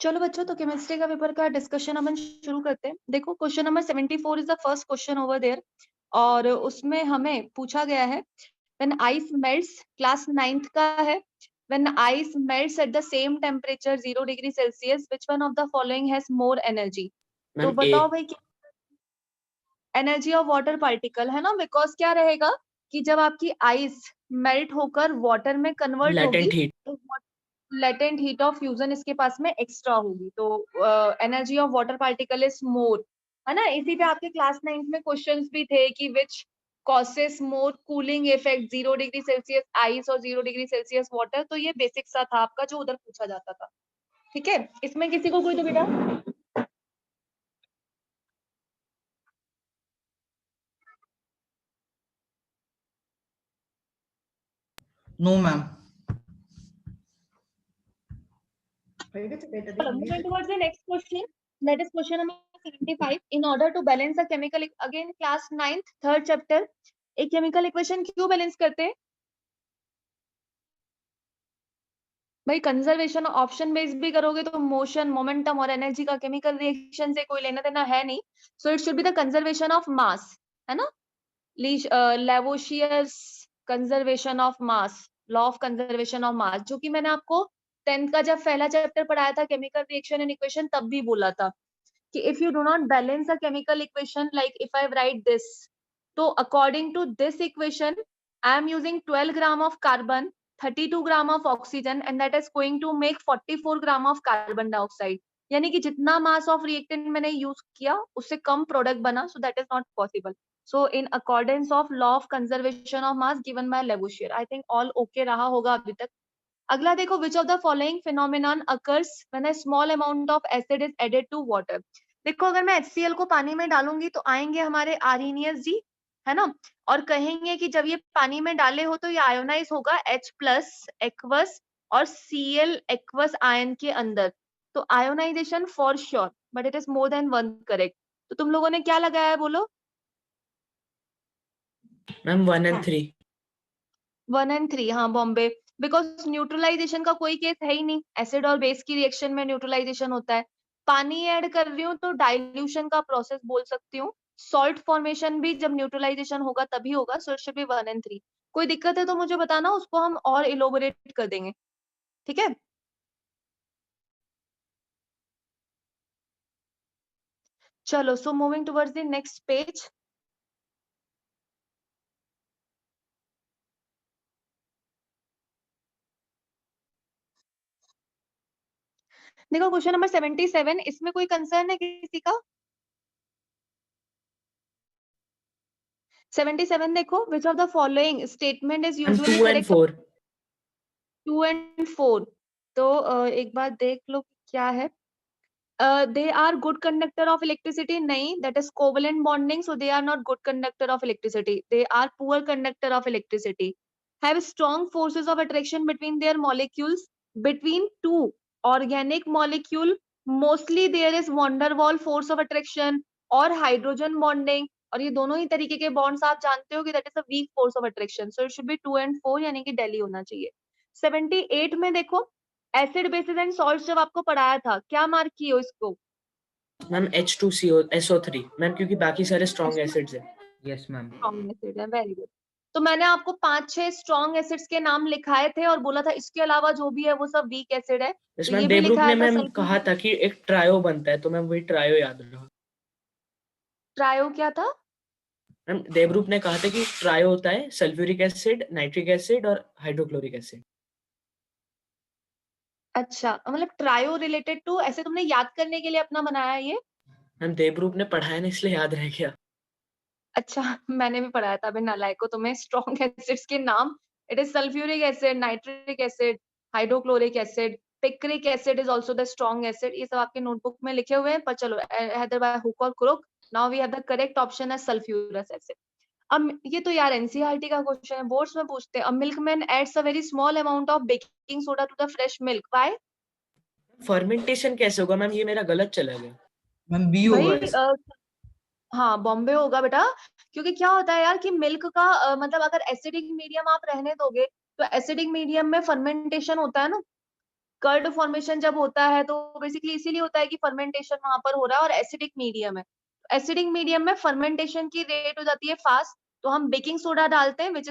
चलो बच्चों, तो केमिस्ट्री का पेपर का डिस्कशन अपन शुरू करते हैं। देखो, question number 74 is the first question over there, और उसमें हमें पूछा गया है when ice melts, class 9th का है। When ice melts at the same temperature 0 degree Celsius, which one of the following has more energy? तो मैम ए। बताओ भाई, एनर्जी ऑफ वाटर पार्टिकल है ना, बिकॉज क्या रहेगा कि जब आपकी आइस मेल्ट होकर वाटर में कन्वर्ट होगी लेटेंट हीट। तो लेटेंट हीट ऑफ फ्यूजन इसके पास में एक्स्ट्रा होगी, तो energy of water particle is more, है ना। इसी पे आपके क्लास 9th में क्वेश्चंस भी थे कि which causes more cooling effect, 0 degree Celsius ice और 0 डिग्री सेल्सियस वाटर। तो ये बेसिक सा था आपका जो उधर पूछा जाता था। ठीक है, इसमें किसी को कोई तो बेटा no ma'am. moving towards the next question, that is question number 75. In order to balance a chemical, again class 9th third chapter, एक केमिकल इक्वेशन क्यों बैलेंस करते हैं भाई? कंजर्वेशन ऑप्शन बेस्ड भी करोगे तो मोशन, मोमेंटम और एनर्जी का केमिकल रिएक्शन से कोई लेना देना है नहीं, so it should be the conservation of mass, है ना। Lavoisier's conservation of mass, law of conservation of mass, जो कि मैंने आपको 10th का जब पहला चैप्टर पढ़ाया था केमिकल रिएक्शन एंड इक्वेशन, तब भी बोला था कि if you do not balance a chemical equation, like if I write this, so according to this equation I am using 12 gram of carbon, 32 gram of oxygen, and that is going to make 44 gram of carbon dioxide. यानी कि जितना mass of reactant मैंने use किया उससे कम product बना, so that is not possible. So in accordance of law of conservation of mass given by Lavoisier, I think all okay रहा होगा अभी तक. अगला देखो, which of the following phenomenon occurs when a small amount of acid is added to water? देखो, अगर मैं HCl को पानी में डालूंगी तो आएंगे हमारे आर्हेनियस जी, है ना, और कहेंगे कि जब ये पानी में डाले हो तो ये आयोनाइज होगा H प्लस एक्वस और Cl एक्वस आयन के अंदर. तो ionisation for sure, but it is more than one correct. तो तुम लोगों ने क्या लगाया है, बोलो? Ma'am 1 and 3। 1 and 3, हाँ, बॉम्बे. बिकॉज न्यूट्रलाइजेशन का कोई केस है ही नहीं, एसिड और बेस की रिएक्शन में न्यूट्रलाइजेशन होता है. पानी ऐड कर रही हूँ तो डाइल्यूशन का प्रोसेस बोल सकती हूँ. सॉल्ट फॉर्मेशन भी जब न्यूट्रलाइजेशन होगा तभी होगा, सो इट शुड बी 1 and 3. कोई दिक्कत है तो मुझे बताना, उसको हम और इलोबोरेट कर देंगे. ठीक है, चलो. So moving towards the next page. देखो, क्वेश्चन नंबर 77, इसमें कोई कंसर्न है किसी का? 77 देखो, which of the following statement is ma'am usually 2 and correct? 4। 2 and 4. तो एक बार देख लो क्या है. They are good conductor of electricity? नहीं, that is covalent bonding, so they are not good conductor of electricity. They are poor conductor of electricity. Have strong forces of attraction between their molecules. Between two organic molecule, mostly there is van der Waals force of attraction और hydrogen bonding, और ये दोनों ही तरीके के bonds आप जानते हो कि that is a weak force of attraction. So it should be 2 and 4, यानी कि दिल्ली होना चाहिए. 78 में देखो, एसिड बेसिस एंड सॉल्ट जब आपको पढ़ाया था, क्या मार्क किए हो इसको? मैम H2CO SO3 मैम, क्योंकि बाकी सारे स्ट्रॉन्ग एसिड्स हैं। Yes ma'am. स्ट्रॉन्ग एसिड है, वेरी गुड. तो मैंने आपको 5-6 स्ट्रॉन्ग एसिड्स के नाम लिखाए थे और बोला था इसके अलावा जो भी है वो सब वीक एसिड है. यस तो मैम, ये भी देवरूप लिखाया ने था मैम सल्फ्यूरिक. कहा था कि एक ट्रायो बनता है, तो मैम वही ट्रायो याद रहा। ट्रायो क्या था? मैम देवरूप ने कहा था कि ट्रायो होता है सल्फ्यूरिक एसिड, नाइट्रिक एसिड और हाइड्रोक्लोरिक एसिड। अच्छा, मतलब ट्रायो रिलेटेड टू, ऐसे तुमने याद करने के लिए अपना बनाया है ये? मैम देवरूप ने पढ़ाया ना, इसलिए याद रह गया। अच्छा, मैंने भी पढ़ाया था. अभी नालायको तुम्हें स्ट्रॉन्ग एसिड्स के नाम. It is sulphuric acid, nitric acid, hydrochloric acid, picric acid is also the strong acid. ये सब आपके नोटबुक में लिखे हुए हैं, पर चलो, हैदर बाय हुक और crook, now we have the correct option है सल्फ्यूरस एसिड. अब ये तो यार एनसीईआरटी का क्वेश्चन है, बोर्ड्स में पूछते हैं. A milkman adds a very small amount of baking soda to the fresh milk, why? Fermentation कैसे होगा मैम, ये मेरा गलत चला गया। मैम बी होगा भाई इसका। हाँ, बॉम्बे होगा बेटा. क्योंकि क्या होता है यार कि मिल्क का मतलब अगर एसिडिक मीडियम आप रहने दोगे तो एसिडिक मीडियम में फर्मेंटेशन होता है ना, कर्ड फॉर्मेशन जब होता है तो बेसिकली इसीलिए होता है कि फर्मेंटेशन वहां पर हो रहा है और एसिडिक मीडियम है। एसिडिक मीडियम में फर्मेंटेशन की रेट हो जाती है फास्ट, तो हम बेकिंग सोडा डालते हैं which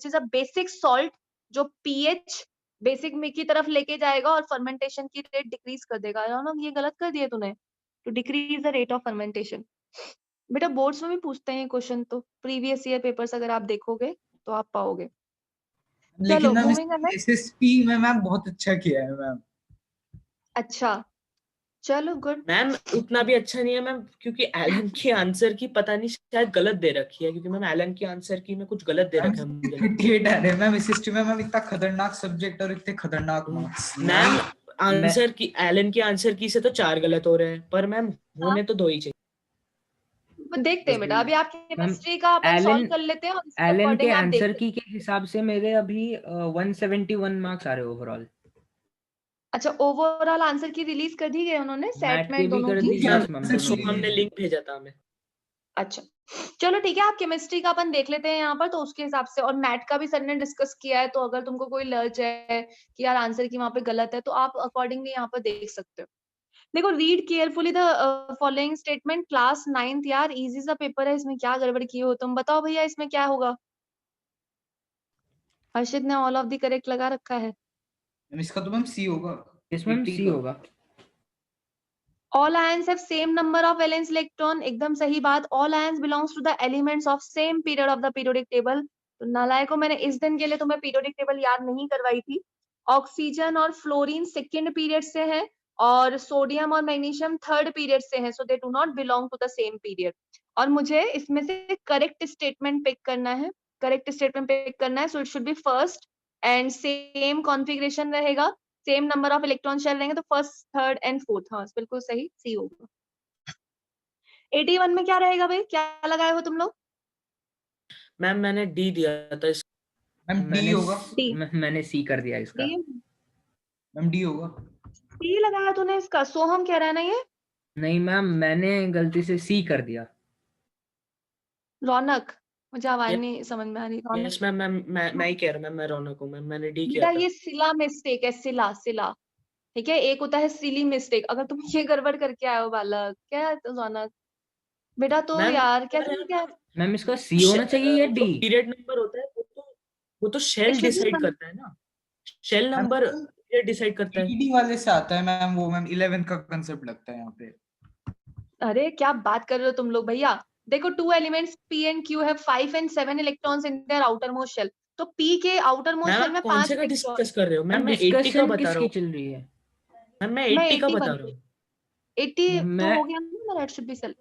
is a basic salt जो पीएच बेसिक में की तरफ लेके जाएगा और फर्मेंटेशन की रेट डिक्रीज कर देगा। ना ये गलत कर दिया तूने, to decrease the rate of fermentation. बेटा बोर्ड्स में भी पूछते हैं ये क्वेश्चन, तो प्रीवियस ईयर पेपर्स अगर आप देखोगे तो आप पाओगे। लेकिन चलो मैम मूविंग अहेड। एसएसपी में मैम बहुत अच्छा किया है मैम। अच्छा चलो गुड। मैम उतना भी अच्छा नहीं है मैम, क्योंकि एलन की आंसर की पता नहीं शायद गलत दे रखी है, क्योंकि मैम एलन की आंसर की में कुछ गलत दे रखा है मुझे लगता 38 आ रहे हैं मैम एसएसटी में मैम, इतना खतरनाक सब्जेक्ट और इतने खतरनाक है। मार्क्स। मैम आंसर की एलन की आंसर की से तो 4 गलत हो रहे हैं, पर मैम होने तो 2 ही चाहिए। देखते हैं बेटा, अभी आप मैम केमिस्ट्री का अपन एलन सॉल्व कर लेते हैं और इसके एलन के अकॉर्डिंग आप देख आंसर लेते हैं। की के हिसाब से मेरे अभी 171 मार्क्स आ रहे ओवरऑल। अच्छा ओवरऑल आंसर की रिलीज कर दी गई उन्होंने मैट सेट के में भी दोनों कर की। दी, यस मैम दोनों तो के हमने लिए। लिंक भेजा था हमें। अच्छा चलो ठीक है, आप केमिस्ट्री का अपन देख लेते हैं यहाँ पर, तो उसके हिसाब से, और मैट का भी सर ने डिस्कस किया है, तो अगर तुमको कोई लर्ज है कि यार आंसर की वहां पे गलत है तो आप अकॉर्डिंगली यहाँ पर देख सकते हो। देखो read carefully the following statement, class 9th यार इजी सा पेपर है, इसमें क्या गड़बड़ की हो तुम बताओ भैया, इसमें क्या होगा? हर्षित ने ऑल ऑफ द करेक्ट लगा रखा है। मैम इसका तो मैम सी होगा। यस मैम 80 सी का। होगा। All ions have same number of valence electron, एकदम सही बात। All ions belongs to the elements of same period of the periodic table। तो नालायक को मैंने इस दिन के लिए तुम्हें पीरियोडिक टेबल याद नहीं करवाई थी। ऑक्सीजन और फ्लोरीन सेकेंड पीरियड से है और सोडियम और मैग्नीशियम थर्ड पीरियड से है, so they do not belong to the same period. और मुझे इसमें से करेक्ट स्टेटमेंट पिक करना है, करेक्ट स्टेटमेंट पिक करना है, so it should be first and same configuration रहेगा, same number of electron shell रहेंगे, तो फर्स्ट थर्ड एंड फोर्थ। हाँ बिल्कुल सही, सी होगा। 81 में क्या रहेगा भाई, क्या लगाए हो तुम लोग? मैम मैंने डी दिया था इस मैम डी होगा। मैंने सी कर दिया इसका। मैम डी होगा। सी लगाया तूने इसका, सोहम कह रहा है ना ये? नहीं मैम मैंने गलती से सी कर दिया। रौनक, मुझे आवाज Yes. नहीं समझ में आ रही। रौनक यस मैम मैं ही कह रहा हूँ मैम, मैं रौनक हूँ मैम, मैंने डी बेटा किया था। ये सिला मिस्टेक है, सिला सिला, ठीक है, एक होता है सिली मिस्टेक। अगर तुम ये गड़बड़ करके आए हो बालक, क्या है तो रौनक बेटा, तो मैम यार कैसे क्या? मैम इसका सी होना चाहिए या डी? पीरियड नंबर होता है वो तो शेल डिसाइड करता है ना, शेल नंबर पीरियड डिसाइड करता है। ईडी वाले से आता है मैम, वो मैम 11 का कंसेप्ट लगता है यहाँ पे। अरे क्या बात कर रहे हो तुम लोग भैया। देखो two elements P and Q have 5 and 7 electrons in their outermost shell, तो P के outermost मैम shell आप में कौन 5 से का इलेक्ट्रॉन। डिस्कस कर रहे हो मैम? मैं 80 का डिस्कशन बता रहा किसकी हूँ चल रही है? मैम, मैं मैं 80 का 81 बता रहा हूँ 80 तो मैं- हो गया ना मेरा, इट शुड बी सेल।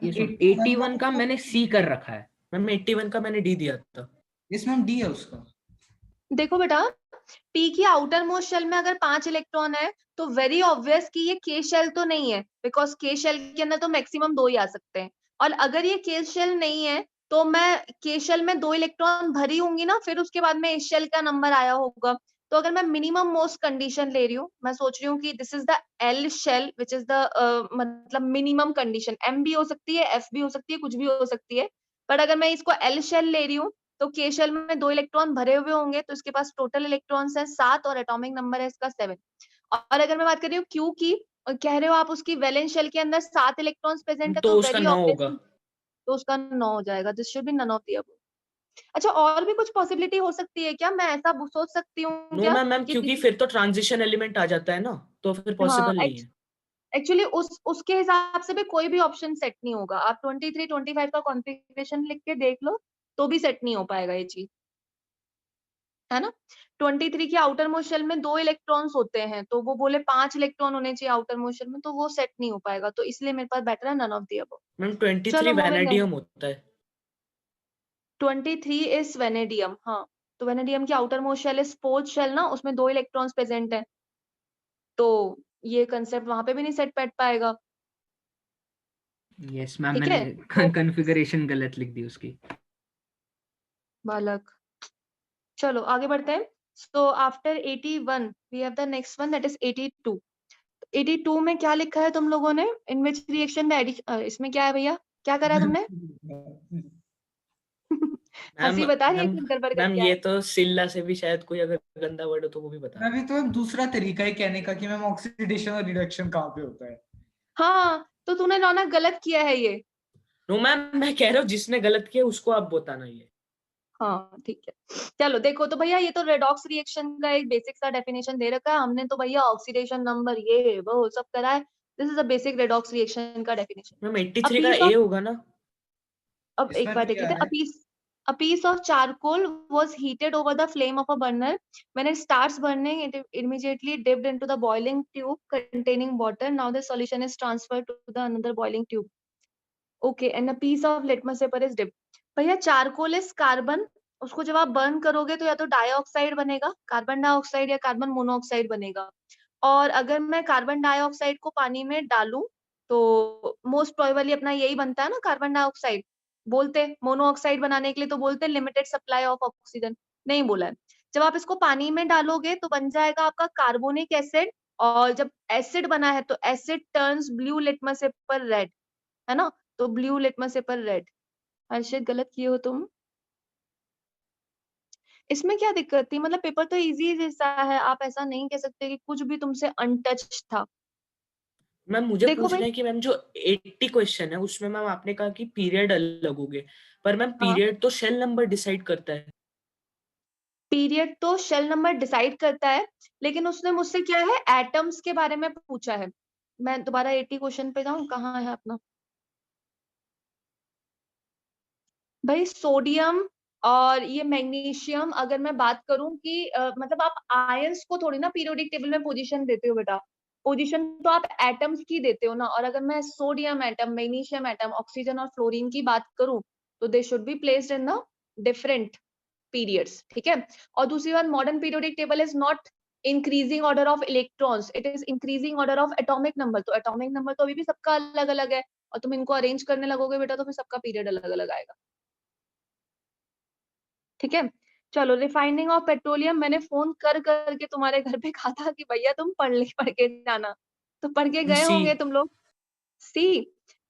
ये सुन 81 का मैंने सी कर रखा है। मैम। 81 का मैंने डी दिया था। यस मैम डी है उसका। देखो बेटा P की आउटर मोस्ट शेल में अगर 5 इलेक्ट्रॉन है तो वेरी ऑब्वियस कि ये K शेल तो नहीं है, बिकॉज K शेल के अंदर तो मैक्सिमम 2 ही आ सकते हैं। और अगर ये K शेल नहीं है तो मैं K शेल में 2 इलेक्ट्रॉन भरी होंगी ना, फिर उसके बाद में इस शेल का नंबर आया होगा। तो अगर मैं मिनिमम मोस्ट कंडीशन ले रही हूँ, मैं सोच रही हूँ कि this is the L shell which is the मतलब मिनिमम कंडीशन, M भी हो सकती है, F भी हो सकती है, कुछ भी हो सकती है, बट अगर मैं इसको L शेल ले रही हूँ तो K शेल में 2 इलेक्ट्रॉन भरे हुए होंगे, तो इसके पास टोटल इलेक्ट्रॉन्स है 7 और एटॉमिक नंबर है इसका 7। और अगर मैं बात कर रही हूँ Q की, कह रहे हो आप उसकी वैलेंस शेल के अंदर 7 इलेक्ट्रॉन्स प्रेजेंट है, तो तो उसका वेरी 9 ऑब्वियस होगा। तो उसका 9 हो जाएगा। This should be none of the above. अच्छा और भी कुछ पॉसिबिलिटी हो सकती है क्या, मैं ऐसा सोच सकती हूँ नो क्या मैम, क्योंकि फिर तो ट्रांजिशन एलिमेंट आ जाता है ना, तो फिर पॉसिबल नहीं है। एक्चुअली उसके हिसाब से भी कोई भी ऑप्शन सेट नहीं होगा। आप 23 25 का कॉन्फ़िगरेशन लिख के देख लो तो भी सेट नहीं हो पाएगा ये चीज, है ना। 23 की आउटर मोस्ट शेल में 2 इलेक्ट्रॉन्स होते हैं, तो वो बोले 5 इलेक्ट्रॉन होने चाहिए आउटर मोस्ट शेल में, तो वो सेट नहीं हो पाएगा, तो इसलिए मेरे पास बेटर है none of the above. Ma'am 23 चलो moving on। वैनेडियम होता है। 23 इज वेनेडियम, हाँ, तो वेनेडियम की outermost shell is fourth shell ना, उसमें 2 इलेक्ट्रॉन्स प्रेजेंट है, तो ये कंसेप्ट वहां पे भी नहीं सेट बैठ पाएगा। यस मैम ठीक मैंने है कॉन्फ़िगरेशन गलत लिख दी उसकी। बालक, चलो आगे बढ़ते हैं। So after 81 we have the next one that is 82। 82 में क्या लिखा है तुम लोगों ने, in which reaction the addition, इसमें क्या है भैया, क्या करा है तुमने? हंसी मैम बता रही है मैम कि गड़बड़ मैम करके ये आए। तो सिल्ला से भी शायद कोई अगर गंदा वर्ड हो तो वो भी बता। मैं भी तो दूसरा तरीका है कहने का कि मैम ऑक्सीडेशन और रिडक्शन कहाँ पे होता है। हाँ तो तूने रौनक गलत किया है ये। नो मैम मैं कह रहा हूँ जिसने गलत किया उसको आप बताना ये। हाँ ठीक है, चलो देखो तो भैया ये तो रेडॉक्स रिएक्शन का एक बेसिक सा डेफिनेशन दे रखा है हमने, तो भैया ऑक्सीडेशन नंबर ये वो सब करा है। This is a basic redox reaction का डेफिनेशन। मैम अ 83 का पीस ए ऑफ, होगा ना? अब एक इसमें बार तो देख क्या लेते हैं। है? A piece of charcoal was heated over the flame of a burner. When it starts burning, it immediately dipped into the boiling tube containing water. Now the solution is transferred to the another boiling tube. Okay, and a piece of litmus paper is dipped. भैया charcoal is carbon, उसको जब आप burn करोगे तो या तो dioxide बनेगा, carbon dioxide या कार्बन मोनोऑक्साइड बनेगा। और अगर मैं कार्बन डाइऑक्साइड को पानी में डालूं तो मोस्ट प्रोबेबली अपना यही बनता है ना कार्बन डाइऑक्साइड। बोलते मोनोऑक्साइड बनाने के लिए तो बोलते लिमिटेड सप्लाई ऑफ ऑक्सीजन, नहीं बोला है। जब आप इसको पानी में डालोगे तो बन जाएगा आपका कार्बोनिक एसिड, और जब एसिड बना है तो asset turns blue litmus paper red, है ना? तो ब्लू लिटमस पेपर रेड। हर्षित गलत किए हो तुम। इसमें क्या दिक्कत थी? मतलब पेपर तो इजी जैसा है, आप ऐसा नहीं कह सकते कि कुछ भी तुमसे अनटच्ड था। मैम मुझे देखो भाई, पूछना है कि मैम जो 80 क्वेश्चन है उसमें मैम आपने कहा कि पीरियड अलग हो गए, पर मैम हाँ पीरियड तो शेल नंबर डिसाइड करता है। पीरियड तो शेल नंबर डिसाइड करता है, लेकिन उसने मुझसे क्या है एटम्स के बारे में पूछा है। मैं दोबारा 80 क्वेश्चन पे जाऊं, कहाँ है अपना भाई? सोडियम और ये मैग्नीशियम, अगर मैं बात करूं कि मतलब आप आयंस को थोड़ी ना पीरियोडिक टेबल में पोजीशन देते हो बेटा, पोजीशन तो आप एटम्स की देते हो ना। और अगर मैं sodium atom, magnesium atom, oxygen और फ्लोरीन की बात करूं तो they should be placed in the different periods, ठीक है? और दूसरी बात, modern periodic table is not increasing order of electrons, it is increasing order of atomic number. तो एटॉमिक नंबर तो अभी भी सबका अलग अलग है, और तुम इनको अरेंज करने लगोगे बेटा तो फिर सबका पीरियड अलग अलग आएगा, ठीक है? चलो, रिफाइनिंग ऑफ पेट्रोलियम, मैंने फोन कर करके तुम्हारे घर पे कहा था कि भैया तुम पढ़ के जाना, तो पढ़ के गए सी। होंगे तुम लोग। सी,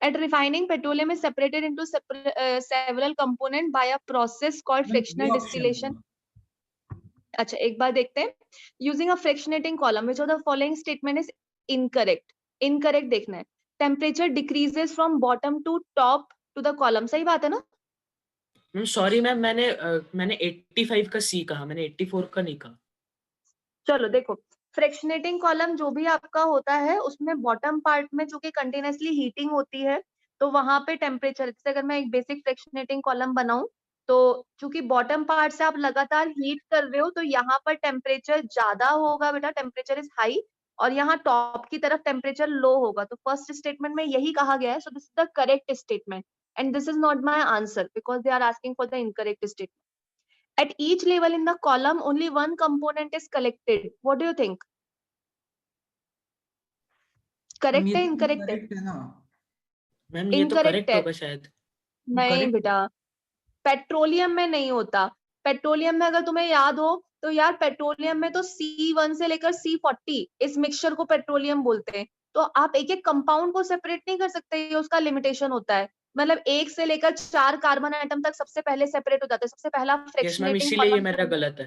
at refining petroleum is separated into several component by a process called ma'am ये frictional ऑप्शन distillation. अच्छा एक बार देखते हैं। Using a fractionating column which of the following statement is incorrect. Incorrect देखना है। Temperature decreases from bottom to top to the column, सही बात है ना? मैम सॉरी मैम मैंने 85 का सी कहा, मैंने 84 का नहीं कहा। चलो देखो, फ्रैक्शनेटिंग कॉलम जो भी आपका होता है उसमें बॉटम पार्ट में चूंकि कंटिन्यूसली हीटिंग होती है तो वहां पे टेम्परेचर, जैसे अगर मैं एक बेसिक फ्रैक्शनेटिंग कॉलम बनाऊं तो चूंकि बॉटम पार्ट से आप लगातार हीट कर रहे हो तो यहाँ पर टेम्परेचर ज्यादा होगा बेटा, टेम्परेचर इज हाई, और यहाँ टॉप की तरफ टेम्परेचर लो होगा। तो फर्स्ट स्टेटमेंट में यही कहा गया है, so this is the correct statement and this is not my answer because they are asking for the incorrect statement. At each level in the column, only one component is collected. What do you think? Ma'am Correct ये है, तो incorrect है? Correct है ना। Ma'am ये तो Incorrect correct है। होगा शायद। नहीं करेक्ट। बेटा, पेट्रोलियम में नहीं होता। पेट्रोलियम में अगर तुम्हें याद हो तो यार, पेट्रोलियम में तो C1 से लेकर C40 इस मिक्सचर को पेट्रोलियम बोलते हैं। तो आप एक एक कंपाउंड को सेपरेट नहीं कर सकते, ये उसका लिमिटेशन होता है। मतलब 1 से लेकर 4 कार्बन आइटम तक सबसे पहले सेपरेट हो जाते हैं, सबसे पहला यस मैम फ्रैक्शनेटिंग इसीलिए ये कॉलम मेरा गलत है।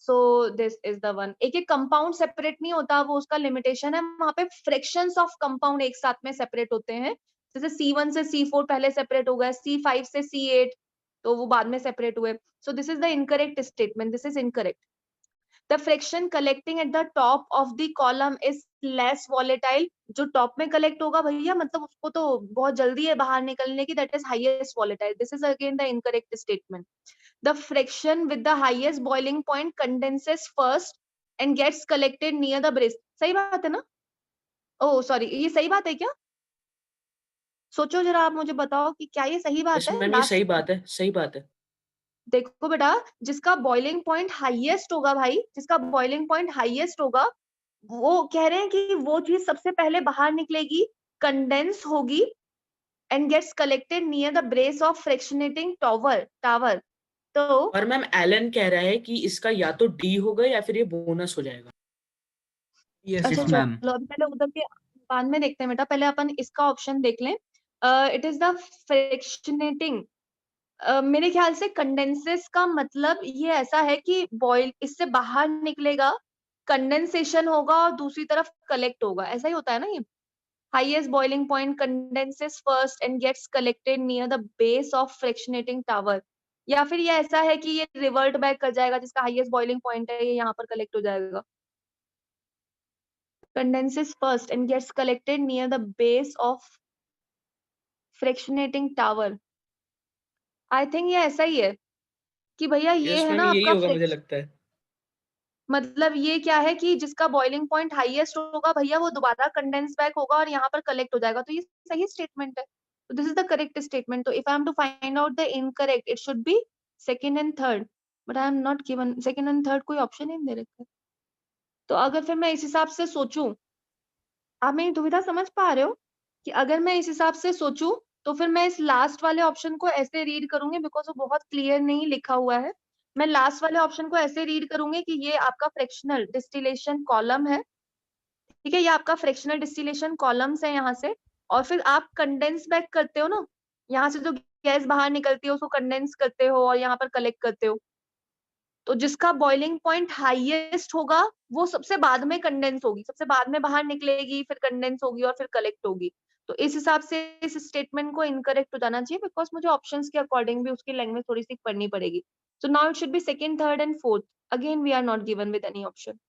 So this is the one. एक एक कंपाउंड सेपरेट नहीं होता, वो उसका लिमिटेशन है। वहां पे फ्रैक्शंस ऑफ कंपाउंड एक साथ में सेपरेट होते हैं। जैसे C1 से C4 पहले सेपरेट हो गए, C5 से C8 तो वो बाद में सेपरेट हुए। सो this is the incorrect statement, this is incorrect. The fraction collecting at the top of the column is less volatile. जो टॉप में कलेक्ट होगा भैया मतलब उसको तो बहुत जल्दी है बाहर निकलने की, that is highest volatile. This is again the incorrect statement. The friction with the highest boiling point condenses first and gets collected near the base. सही बात है ना? ओह सॉरी, ये सही बात है क्या? सोचो जरा, आप मुझे बताओ कि क्या ये सही बात यस है? मैम ये सही लास्ट बात है, सही बात है। देखो बेटा, जिसका बॉइलिंग पॉइंट हाईएस्ट होगा भाई, जिसका बॉइलिंग पॉइंट हाईएस्ट होगा, वो कह रहे हैं कि वो चीज सबसे पहले बाहर निकलेगी, कंडेंस होगी and gets collected near the brace of fractionating tower. तो और मैम एलन कह रहा है कि इसका या तो डी होगा या फिर ये बोनस हो जाएगा। यस अच्छा यस मैम। मैम। चलो, अभी पहले उधर के बाद में देखते हैं बेटा, पहले अपन इसका ऑप्शन देख लें। इट इज द फ्रैक्शनेटिंग मेरे ख्याल से कंडेंसेस का मतलब ये ऐसा है कि बॉयल इससे बाहर निकलेगा, कंडेंसेशन होगा और दूसरी तरफ कलेक्ट होगा, ऐसा ही होता है ना ये? Highest boiling point condenses first and gets collected near the base of fractionating tower. या फिर ये ऐसा है कि ये रिवर्ट बैक कर जाएगा, जिसका हाईएस्ट बॉइलिंग पॉइंट है ये यहाँ पर कलेक्ट हो जाएगा. Condenses first and gets collected near the base of fractionating tower. I think ये ऐसा ही है कि भैया ये यस है मैम, ना यही आपका होगा मुझे लगता है. मतलब ये क्या है कि जिसका बॉइलिंग पॉइंट हाईएस्ट होगा भैया वो दोबारा कंडेंस बैक होगा और यहाँ पर कलेक्ट हो जाएगा, तो ये सही स्टेटमेंट है. तो this is the correct statement. तो if I am to find out the incorrect it should be second and third, but I am not given second and third, कोई ऑप्शन ही नहीं दे रखा है. तो अगर फिर मैं इस हिसाब से सोचूं, आप मेरी दुविधा समझ पा रहे हो कि अगर मैं इस हिसाब से सोचूं तो फिर मैं इस लास्ट वाले ऑप्शन को ऐसे रीड करूंगी, बिकॉज वो बहुत क्लियर नहीं लिखा हुआ है. मैं लास्ट वाले ऑप्शन को ऐसे रीड करूंगी कि ये आपका फ्रैक्शनल डिस्टिलेशन कॉलम है, ठीक है, ये आपका फ्रैक्शनल डिस्टिलेशन कॉलम्स है यहाँ से, और फिर आप कंडेंस बैक करते हो ना, यहाँ से जो गैस बाहर निकलती है उसको कंडेंस करते हो और यहाँ पर कलेक्ट करते हो. तो जिसका बॉइलिंग पॉइंट हाईएस्ट होगा वो सबसे बाद में कंडेंस होगी, सबसे बाद में बाहर निकलेगी, फिर कंडेंस होगी और फिर कलेक्ट होगी. तो इस हिसाब से इस स्टेटमेंट को इनकरेक्ट हो जाना चाहिए, बिकॉज मुझे ऑप्शंस के अकॉर्डिंग भी उसकी लैंग्वेज थोड़ी सी पढ़नी पड़ेगी. So now it should be second, third and fourth. Again we are not given with any option.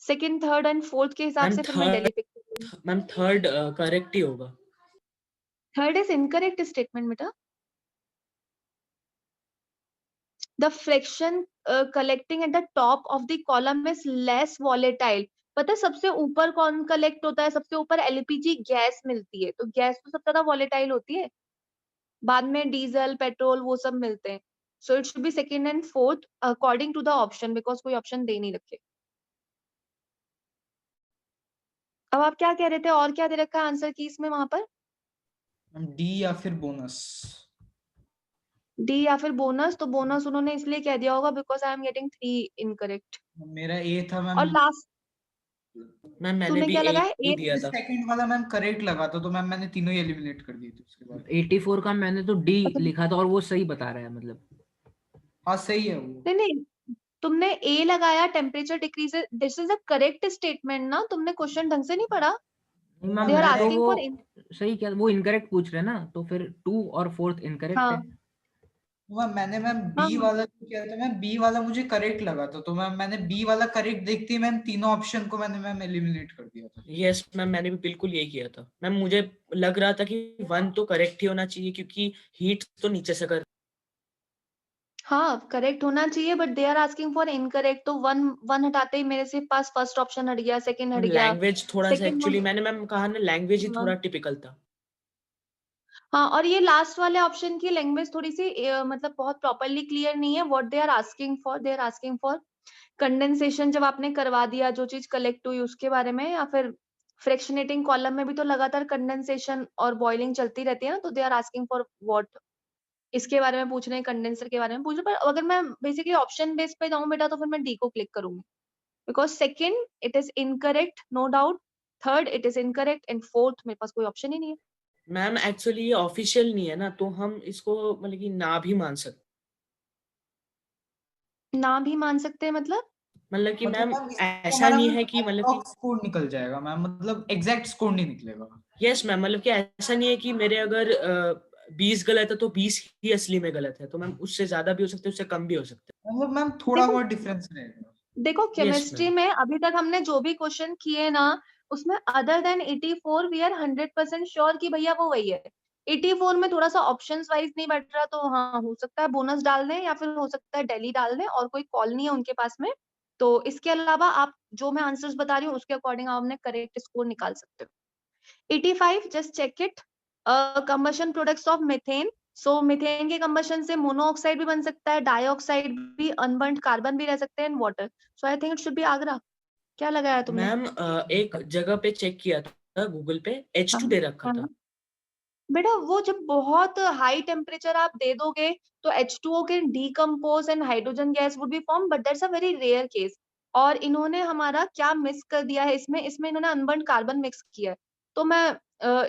Second, third and fourth के हिसाब मैम से फिर मैं दिल्ली पिक करूंगी. मैम थर्ड करेक्ट ही होगा. थर्ड इज इनकरेक्ट स्टेटमेंट बेटा. The fraction collecting at the top of the column is less volatile. पता है सबसे ऊपर कौन कलेक्ट होता है? सबसे ऊपर एलपीजी गैस मिलती है, तो गैस तो सबसे ज्यादा वॉलेटाइल होती है, बाद में डीजल पेट्रोल वो सब मिलते हैं. So it should be second and fourth according to the option, because कोई ऑप्शन दे नहीं रखे. अब आप क्या कह रहे थे और क्या दे रखा है आंसर की इसमें वहां पर? डी या फिर बोनस. डी या फिर बोनस. तो बोनस उन्होंने इसलिए कह दिया होगा because I am getting 3 incorrect. मेरा ए था मैम. और लास्ट मैम मैंने तूने भी क्या ए लगाया? ही ए. दिया था. सेकंड वाला मैम करेक्ट लगा था, तो मैम मैंने तीनों ही एलिमिनेट कर दिए थे उसके बाद. 84 का मैंने तो डी लिखा था और वो सही बता रहा है मतलब. हाँ सही है वो. नहीं नहीं, तुमने ए लगाया temperature decrease, this is a correct statement ना, तुमने क्वेश्चन ढंग से नहीं पढ़ा. नहीं मैम, दे आर मैं तो आस्किंग वो फॉर सही क्या वो इनकरेक्ट पूछ रहे हैं ना, तो फिर 2 और 4th इनकरेक्ट है. हाँ मैंने मैम हाँ बी वाला जो किया था, मैम बी वाला मुझे करेक्ट लगा था, तो मैम मैंने बी वाला करेक्ट देखते ही मैम तीनों ऑप्शन को मैंने मैम एलिमिनेट कर दिया था. यस मैम, मैंने भी बिल्कुल यही किया था. मैम मुझे लग रहा था कि 1 तो करेक्ट ही होना चाहिए, क्योंकि हीट तो नीचे से कर. हाँ करेक्ट होना चाहिए, but they are asking for incorrect, तो वन वन हटाते ही मेरे से पास फर्स्ट ऑप्शन हट गया, सेकंड हट गया. लैंग्वेज थोड़ा सा सेकंड एक्चुअली मैंने मैम कहा ना, लैंग्वेज ही हाँ थोड़ा टिपिकल था. हाँ, और ये लास्ट वाले ऑप्शन की लैंग्वेज थोड़ी सी मतलब बहुत प्रॉपरली क्लियर नहीं है. What they are asking for, they are asking for condensation जब आपने करवा दिया, जो चीज कलेक्ट हुई उसके बारे में, या फिर फ्रैक्शनेटिंग कॉलम में भी तो लगातार कंडेंसेशन और बॉइलिंग चलती रहती है ना, तो they are asking for what, इसके बारे में पूछ रहे हैं, कंडेंसर के बारे में पूछ रहे हैं. पर अगर मैं बेसिकली ऑप्शन बेस पे जाऊं बेटा, तो फिर मैं डी को क्लिक करूंगी, because second it is incorrect no doubt, third it is incorrect and fourth मेरे पास कोई ऑप्शन ही नहीं है. मैम एक्चुअली ये ऑफिशियल नहीं है ना, तो हम इसको मतलब कि ना भी मान सकते. ना भी मान सकते हैं मतलब मतलब कि मैम मैम ऐसा नहीं है कि मतलब कि स्कोर निकल जाएगा मैम, मतलब एग्जैक्ट स्कोर नहीं निकलेगा. यस मैम, मतलब कि ऐसा नहीं है कि मेरे अगर 20 गलत है तो 20 ही असली में गलत है, तो मैम उससे ज्यादा भी हो सकते हैं, उससे कम भी हो सकते हैं. मतलब मैम थोड़ा देखो बहुत डिफरेंस रहेगा. देखो यस केमिस्ट्री मैम. में अभी तक हमने जो भी क्वेश्चन किए ना, उसमें other than 84 we are 100% sure कि भैया वो वही है. 84 में थोड़ा सा ऑप्शंस वाइज नहीं बैठ रहा, तो हाँ हो सकता है बोनस डाल दें, या फिर हो सकता है दिल्ली डाल दें, और कोई कॉल नहीं है उनके पास में. तो इसके अलावा आप जो मैं आंसर्स बता रही हूँ उसके अकॉर्डिंग आप अपने करेक्ट स्कोर निकाल सकते हो. 85 just check it. Combustion products of methane. So methane के कंबशन से मोनोऑक्साइड भी बन सकता है, डाइऑक्साइड भी, अनबर्न्ड कार्बन भी रह सकते हैं, water. So I think it should B Agra. क्या लगाया तुमने? मैम एक जगह पे चेक किया था गूगल पे, हाँ H2 दे रखा था. हाँ बेटा, वो जब बहुत हाई टेम्परेचर आप दे दोगे तो H2O can decompose and hydrogen gas would be form, but that's a very rare case. और इन्होंने हमारा क्या मिक्स कर दिया है इसमें, इसमें इन्होंने अनबर्न्ड कार्बन मिक्स किया है. तो मैं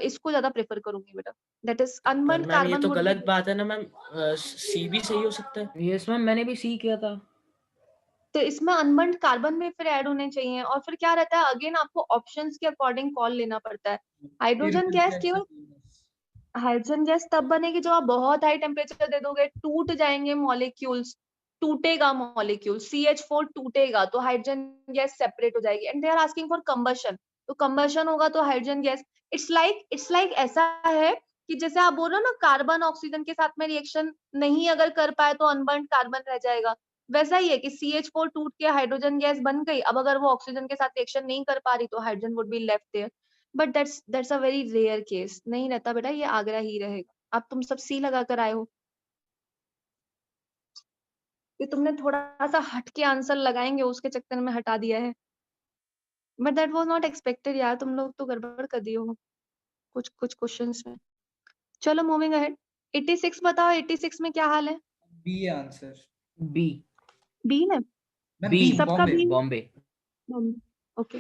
इसको ज्यादा प्रेफर करूंगी बेटा, दैट इज पर अनबर्न्ड मैम ये कार्बन तो वुड गलत बी। बात है ना मैम, सी भी सही हो सकता है। यस मैम, मैंने भी सी किया था। तो इसमें अनबर्न्ड कार्बन में फिर ऐड होने चाहिए, और फिर क्या रहता है, अगेन आपको ऑप्शंस के अकॉर्डिंग कॉल लेना पड़ता है। हाइड्रोजन गैस केवल हाइड्रोजन गैस तब बनेगी जब आप बहुत हाई टेम्परेचर दे दोगे, टूट जाएंगे मॉलिक्यूल्स, टूटेगा मॉलिक्यूल, CH4 टूटेगा तो हाइड्रोजन गैस सेपरेट हो जाएगी, and they are asking for combustion, तो कंबशन होगा तो हाइड्रोजन गैस। इट्स लाइक ऐसा है कि जैसे आप बोल रहे हो ना, कार्बन ऑक्सीजन के साथ में रिएक्शन नहीं अगर कर पाए तो अनबर्न्ड कार्बन रह जाएगा, वैसा ही है कि CH4 टूट के हाइड्रोजन गैस बन गई, अब अगर वो ऑक्सीजन के साथ रिएक्शन नहीं कर पा रही तो hydrogen would be left there, but that's a very rare case, नहीं रहता बेटा, ये आगरा ही रहेगा। अब तुम सब सी लगा कर आए हो, ये तुमने थोड़ा सा हट के आंसर लगाएंगे उसके चक्कर में हटा दिया है, but that was not expected यार, तुम लोग तो गड़बड़ कर दिए हो कुछ कुछ क्वेश्चंस में। चलो मूविंग अहेड, 86 बताओ, 86 में क्या हाल है? बी है आंसर। बी। बी में मैं बी, बी सबका बॉम्बे। बी? बॉम्बे। ओके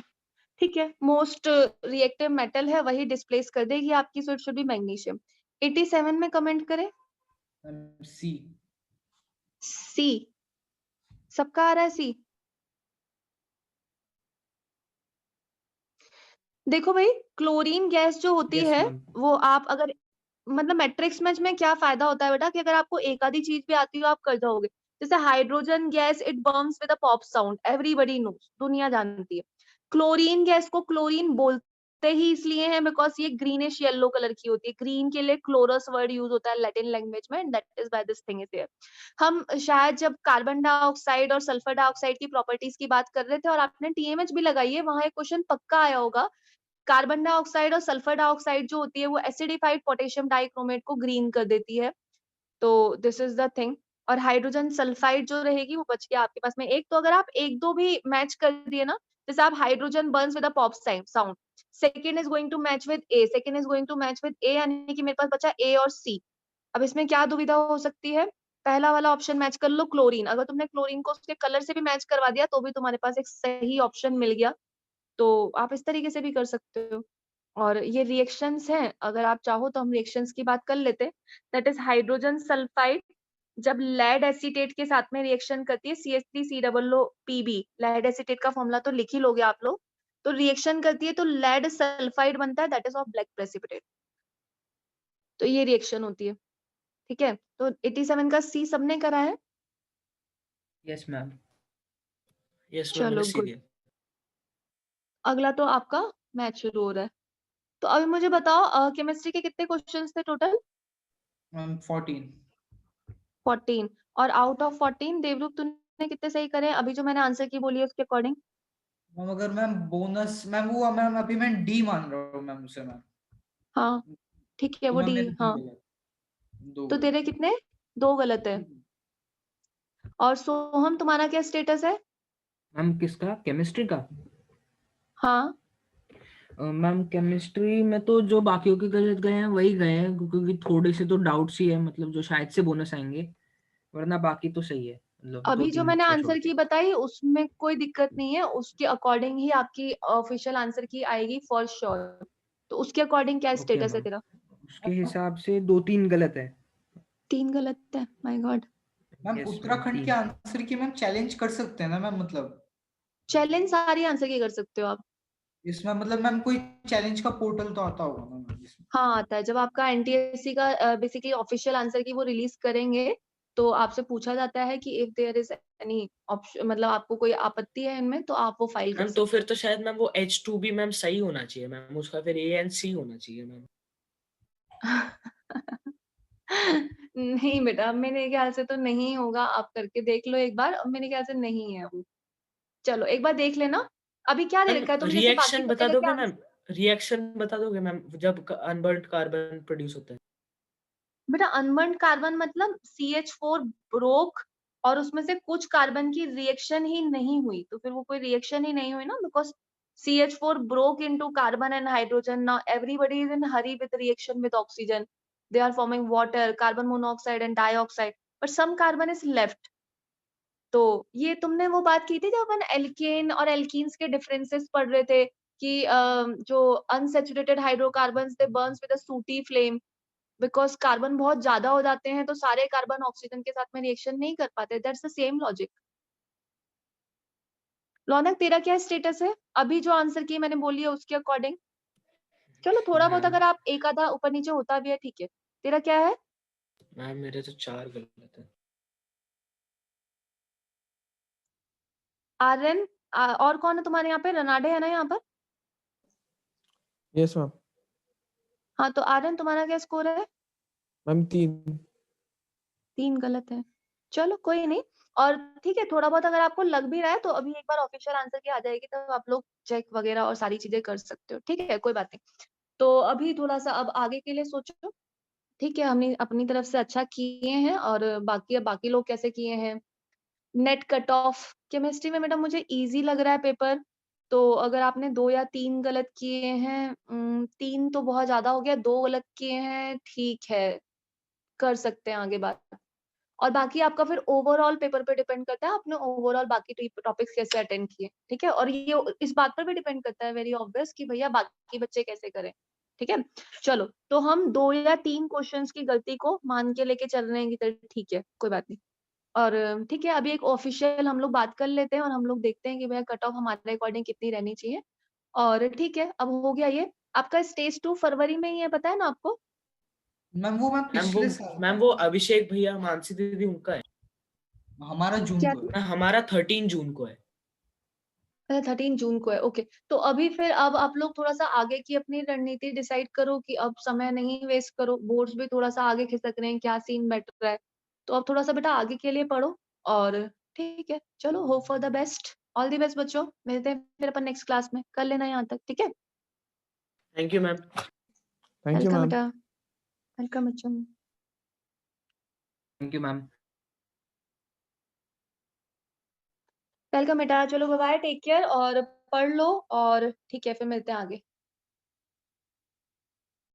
ठीक है, मोस्ट रिएक्टिव मेटल है, वही डिस्प्लेस कर देगी आपकी, सो इट शुड बी मैग्नीशियम। 87 में कमेंट करें। सी। सी, सबका आ रहा है सी? देखो भाई, क्लोरीन गैस जो होती यस है मैम। वो आप अगर, मतलब मैट्रिक्स मैच में क्या फायदा होता है बेटा कि अगर आपको एक आधी चीज भी आती हो आप कर जाओगे, जैसे hydrogen gas it Burns with a pop sound, everybody knows, दुनिया जानती है। क्लोरीन गैस को क्लोरीन बोलते ही इसलिए हैं बिकॉज ये ग्रीनिश येलो कलर की होती है, ग्रीन के लिए क्लोरस वर्ड यूज होता है लैटिन लैंग्वेज में, that is why this thing is there. हम शायद जब कार्बन डाइऑक्साइड और सल्फर डाइऑक्साइड की प्रॉपर्टीज की बात कर रहे थे और आपने TMH भी लगाई है, वहां एक क्वेश्चन पक्का आया होगा, कार्बन डाइऑक्साइड और सल्फर डाइऑक्साइड जो होती है वो एसिडिफाइड पोटेशियम डाइक्रोमेट को ग्रीन कर देती है, तो दिस इज द थिंग। और हाइड्रोजन सल्फाइड जो रहेगी वो बच गया आपके पास में एक, तो अगर आप एक दो भी मैच कर दिए ना, जैसे आप hydrogen burns with a pop sound, second is going to match with A, second is going to match with A, यानी कि मेरे पास बचा ए और सी। अब इसमें क्या दुविधा हो सकती है, पहला वाला ऑप्शन मैच कर लो क्लोरीन, अगर तुमने क्लोरीन को उसके कलर से भी मैच करवा दिया तो भी तुम्हारे पास एक सही ऑप्शन मिल गया, तो आप इस तरीके से भी कर सकते हो। और ये रिएक्शंस हैं, अगर आप चाहो तो हम रिएक्शंस की बात कर लेते, दैट इज हाइड्रोजन सल्फाइड जब लेड एसीटेट के साथ में रिएक्शन करती है, CH3COOPB, लेड एसीटेट का फॉर्मूला तो लिख ही लोगे आप लोग, तो रिएक्शन करती है तो लेड सल्फाइड बनता है, that is of black precipitate, तो ये रिएक्शन होती है। ठीक है, तो 87 का सी सबने करा है? Yes ma'am. यस मैम, मैंने चलो सी गुड, दिया। अगला तो आपका मैच शुरू हो रहा है, तो अभी मुझे बताओ केमिस्ट्री के कितने क्वेश्चंस थे टोटल? 14। 14, और आउट ऑफ 14 देवरूप तूने कितने सही करे अभी जो मैंने आंसर की बोली है उसके अकॉर्डिंग? मैम अगर मैम बोनस मैम वो मैम अभी मैं डी मान रहा हूँ मैम उसे मैम। हाँ ठीक है, तो वो मैम डी, मेरे हाँ, दो तो तेरे गलत। कितने? 2 गलत है। और सोहम तुम्हारा क्या स्टेटस है? मैम किसका, केमिस्ट्री का? हाँ मैम केमिस्ट्री में तो जो बाकियों के गलत गए हैं वही गए हैं, क्योंकि थोड़े से तो डाउट्स ही है, मतलब जो शायद से बोनस आएंगे, वरना बाकी तो सही है, मतलब दो अभी जो तीन मैंने को छोड़ आंसर के। की बताई उसमें कोई दिक्कत नहीं है, उसके अकॉर्डिंग ही आपकी ऑफिशियल आंसर की आएगी फॉर श्योर, तो उसके अकॉर्डिंग क्या ओके स्टेटस है मैम, तेरा? उसके हिसाब से 2-3 गलत है। 3 गलत है, my God. Ma'am yes ma'am, Uttarakhand के 3। आंसर की मैम चैलेंज कर सकते हैं ना मैम, मतलब चैलेंज सारी आंसर की कर सकते हो आप। इसमें मतलब मैम कोई चैलेंज का पोर्टल तो आता होगा ना मैम इसमें। हाँ आता है, जब आपका NTSC का बेसिकली ऑफिशियल आंसर की वो रिलीज करेंगे तो आपसे पूछा जाता है कि if there is any option, मतलब आपको कोई आपत्ति है इनमें तो आप वो फाइल कर मैम तो सकते फिर तो शायद मैम वो H2 भी मैम सही होना चाहिए मैम, उसका फिर A and C होना चाहिए मैम। हो। नहीं बेटा, मेरे ख्याल से तो नहीं होगा, आप करके देख लो एक बार, अब मेरे ख्याल से नहीं है वो। चलो एक बार देख लेना। अभी क्या दे मैम रखा है तुमने, से बाकी रिएक्शन बता सबके दोगे क्या? मैम? रिएक्शन बता दोगे मैम जब अनबर्न्ड कार्बन प्रोड्यूस होता है? बेटा अनबर्न्ड कार्बन मतलब CH4 ब्रोक और उसमें से कुछ कार्बन की रिएक्शन ही नहीं हुई, तो फिर वो कोई रिएक्शन ही नहीं हुई ना, because CH4 broke into carbon and hydrogen. Now everybody is in hurry with reaction with oxygen. They are forming water, carbon monoxide and dioxide, but some carbon is left. तो ये तुमने वो बात की थी जब अपन एल्केन और एल्कीन्स के डिफरेंसेस पढ़ रहे थे, कि जो unsaturated hydrocarbons they Burns with अ सूटी फ्लेम, बिकॉज कार्बन बहुत ज्यादा हो जाते हैं तो सारे कार्बन ऑक्सीजन के साथ में रिएक्शन नहीं कर पाते। That's the same logic. Raunak तेरा क्या स्टेटस है अभी? जो आंसर की मैंने बोली है उसके अकॉर्डिंग। चलो थोड़ा बहुत मैम अगर आप एक आधा ऊपर नीचे होता भी है ठीक है। तेरा क्या है? मैम मेरे तो 4 गलत है। आर्यन और कौन है तुम्हारे यहाँ पे? रनाडे है ना यहाँ पर? Yes ma'am. हाँ तो आर्यन तुम्हारा क्या स्कोर है? मैम 3। 3 गलत है। चलो कोई नहीं। और ठीक है, थोड़ा बहुत अगर आपको लग भी रहा है तो अभी एक बार ऑफिशियल आंसर की आ जाएगी तो आप लोग चेक वगैरह और सारी चीजें कर सकते हो। ठीक है, कोई बात नहीं। तो अभी थोड़ा सा अब आगे के लिए सोचो। ठीक है, हमने अपनी तरफ से अच्छा किए हैं और बाकी लोग कैसे किए हैं। नेट कट ऑफ केमिस्ट्री में मैडम मुझे इजी लग रहा है पेपर। तो अगर आपने 2 या 3 गलत किए हैं, 3 तो बहुत ज्यादा हो गया, 2 गलत किए हैं ठीक है, कर सकते हैं आगे बात। और बाकी आपका फिर ओवरऑल पेपर पे डिपेंड करता है आपने ओवरऑल बाकी टॉपिक्स कैसे अटेंड किए। ठीक है, और ये इस बात पर भी डिपेंड करता है वेरी ऑब्वियस कि भैया बाकी बच्चे कैसे करें। ठीक है, चलो तो हम 2 या 3 क्वेश्चंस की गलती को मान के लेके चल रहे हैं कि ठीक है कोई बात नहीं। और ठीक है, अभी एक ऑफिशियल हम लोग बात कर लेते हैं और हम लोग देखते हैं कि भैया कट ऑफ हमारे अकॉर्डिंग कितनी रहनी चाहिए। और ठीक है, अब हो गया ये आपका स्टेज 2 फरवरी में ही है, पता है ना आपको? मैम वो मैं पिछले साल मैम वो अभिषेक भैया मानसी दीदी उनका है। हमारा जून क्या? को है। हमारा 13 जून को है। 13 जून को है। ओके, तो अभी फिर अब आप लोग थोड़ा सा आगे की अपनी रणनीति डिसाइड करो कि अब समय नहीं वेस्ट करो। बोर्ड्स भी थोड़ा सा आगे खिसक रहे हैं, क्या सीन बैठ रहा है, तो अब थोड़ा सा बेटा आगे के लिए पढ़ो। और ठीक है, चलो hope for the best, all the best बच्चों। मिलते हैं फिर अपन नेक्स्ट क्लास में, कर लेना यहाँ तक। ठीक है, thank you ma'am. Thank you welcome ma'am. बेटा, वेलकम बच्चों। Thank you ma'am. वेलकम बेटा, चलो बाय बाय, टेक केयर और पढ़ लो। और ठीक है, फिर मिलते हैं आगे।